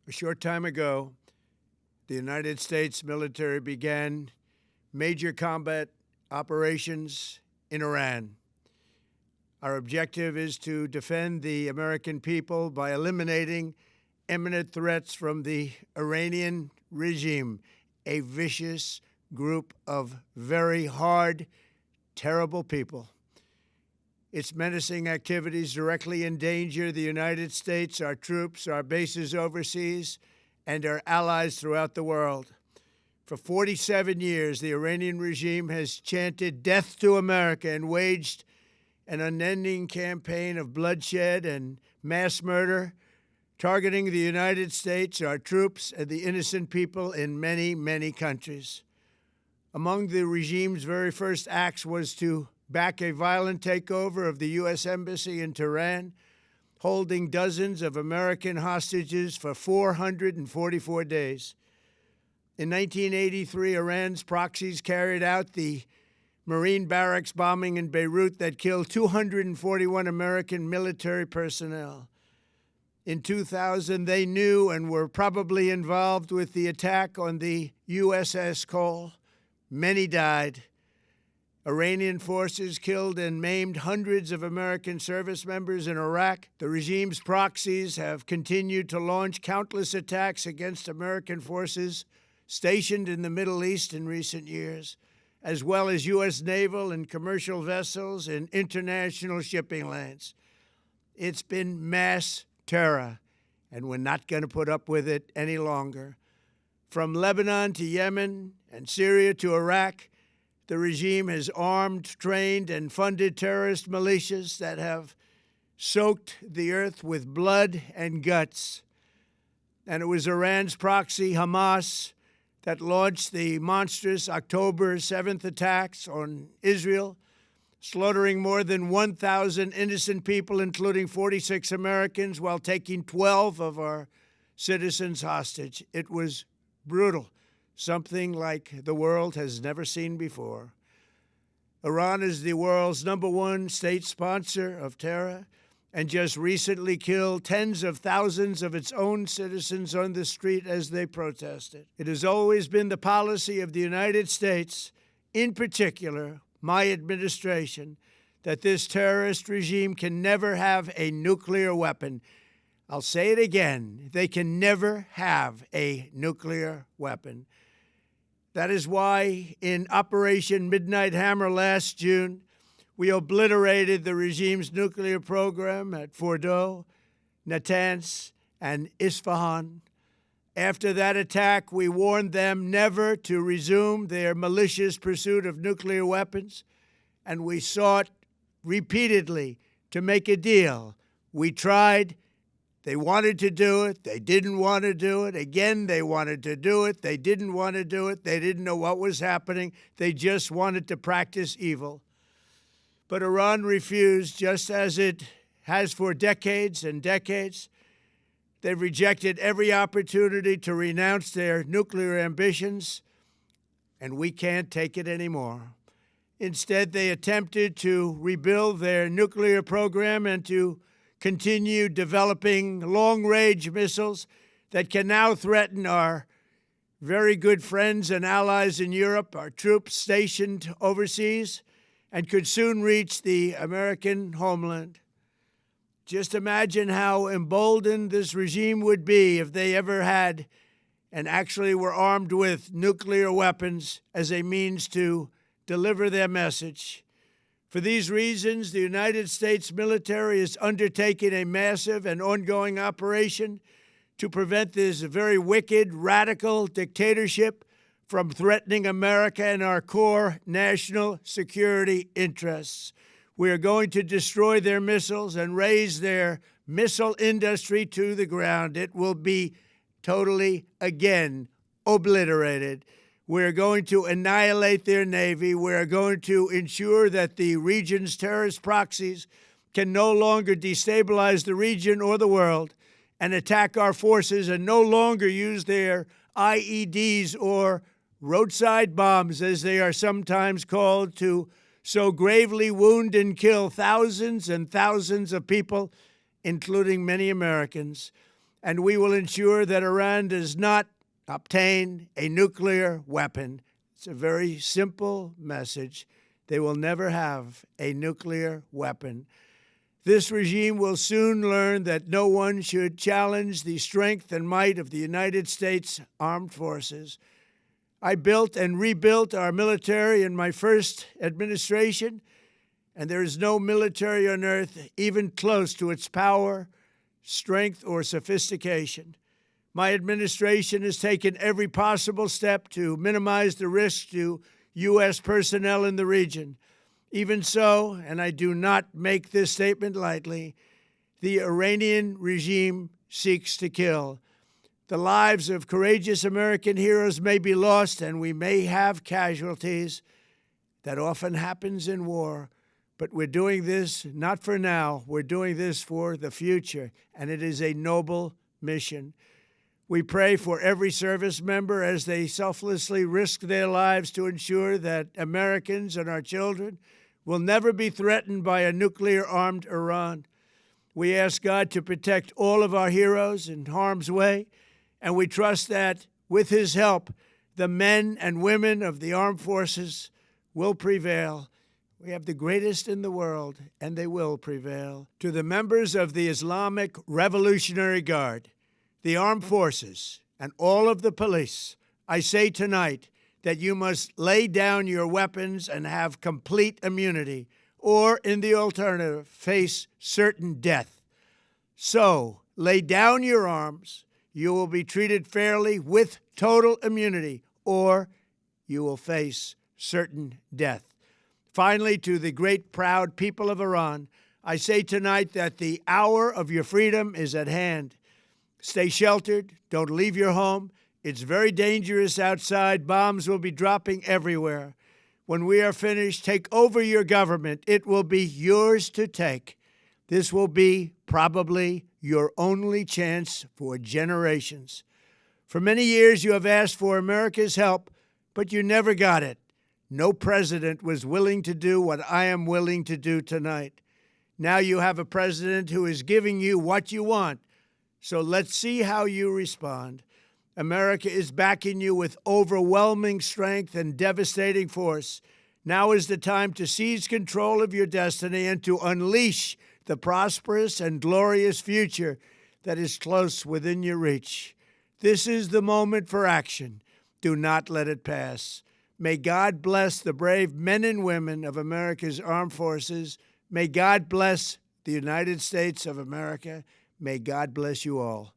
A short time ago, the United States military began major combat operations in Iran. Our objective is to defend the American people by eliminating imminent threats from the Iranian regime, a vicious group of very hard, terrible people. Its menacing activities directly endanger the United States, our troops, our bases overseas, and our allies throughout the world. For 47 years, the Iranian regime has chanted death to America and waged an unending campaign of bloodshed and mass murder, targeting the United States, our troops, and the innocent people in many, many countries. Among the regime's very first acts was to back a violent takeover of the U.S. Embassy in Tehran, holding dozens of American hostages for 444 days. In 1983, Iran's proxies carried out the Marine barracks bombing in Beirut that killed 241 American military personnel. In 2000, they knew and were probably involved with the attack on the USS Cole. Many died. Iranian forces killed and maimed hundreds of American service members in Iraq. The regime's proxies have continued to launch countless attacks against American forces stationed in the Middle East in recent years, as well as U.S. naval and commercial vessels in international shipping lanes. It's been mass terror, and we're not going to put up with it any longer. From Lebanon to Yemen and Syria to Iraq, the regime has armed, trained, and funded terrorist militias that have soaked the earth with blood and guts. And it was Iran's proxy, Hamas, that launched the monstrous October 7th attacks on Israel, slaughtering more than 1,000 innocent people, including 46 Americans, while taking 12 of our citizens hostage. It was brutal, something like the world has never seen before. Iran is the world's #1 state sponsor of terror and just recently killed tens of thousands of its own citizens on the street as they protested. It has always been the policy of the United States, in particular, my administration, that this terrorist regime can never have a nuclear weapon. I'll say it again, they can never have a nuclear weapon. That is why in Operation Midnight Hammer last June, we obliterated the regime's nuclear program at Fordow, Natanz, and Isfahan. After that attack, we warned them never to resume their malicious pursuit of nuclear weapons, and we sought repeatedly to make a deal. We tried. They wanted to do it. They didn't want to do it. Again, they wanted to do it. They didn't want to do it. They didn't know what was happening. They just wanted to practice evil. But Iran refused, just as it has for decades and decades. They've rejected every opportunity to renounce their nuclear ambitions, and we can't take it anymore. Instead, they attempted to rebuild their nuclear program and to continue developing long-range missiles that can now threaten our very good friends and allies in Europe, our troops stationed overseas, and could soon reach the American homeland. Just imagine how emboldened this regime would be if they ever had and actually were armed with nuclear weapons as a means to deliver their message. For these reasons, the United States military is undertaking a massive and ongoing operation to prevent this very wicked, radical dictatorship from threatening America and our core national security interests. We are going to destroy their missiles and raise their missile industry to the ground. It will be totally, again, obliterated. We're going to annihilate their Navy. We're going to ensure that the region's terrorist proxies can no longer destabilize the region or the world and attack our forces and no longer use their IEDs or roadside bombs, as they are sometimes called, to so gravely wound and kill thousands and thousands of people, including many Americans. and we will ensure that Iran does not obtain a nuclear weapon. It's a very simple message. They will never have a nuclear weapon. This regime will soon learn that no one should challenge the strength and might of the United States Armed Forces. I built and rebuilt our military in my first administration, and there is no military on earth even close to its power, strength, or sophistication. My administration has taken every possible step to minimize the risk to U.S. personnel in the region. Even so, and I do not make this statement lightly, the Iranian regime seeks to kill. The lives of courageous American heroes may be lost, and we may have casualties. That often happens in war. But we're doing this not for now. We're doing this for the future, and it is a noble mission. We pray for every service member as they selflessly risk their lives to ensure that Americans and our children will never be threatened by a nuclear-armed Iran. We ask God to protect all of our heroes in harm's way, and we trust that, with His help, the men and women of the armed forces will prevail. We have the greatest in the world, and they will prevail. To the members of the Islamic Revolutionary Guard, the armed forces, and all of the police, I say tonight that you must lay down your weapons and have complete immunity, or, in the alternative, face certain death. So, lay down your arms. You will be treated fairly with total immunity, or you will face certain death. Finally, to the great, proud people of Iran, I say tonight that the hour of your freedom is at hand. Stay sheltered. Don't leave your home. It's very dangerous outside. Bombs will be dropping everywhere. When we are finished, take over your government. It will be yours to take. This will be probably your only chance for generations. For many years, you have asked for America's help, but you never got it. No president was willing to do what I am willing to do tonight. Now you have a president who is giving you what you want. So let's see how you respond. America is backing you with overwhelming strength and devastating force. Now is the time to seize control of your destiny and to unleash the prosperous and glorious future that is close within your reach. This is the moment for action. Do not let it pass. May God bless the brave men and women of America's armed forces. May God bless the United States of America. May God bless you all.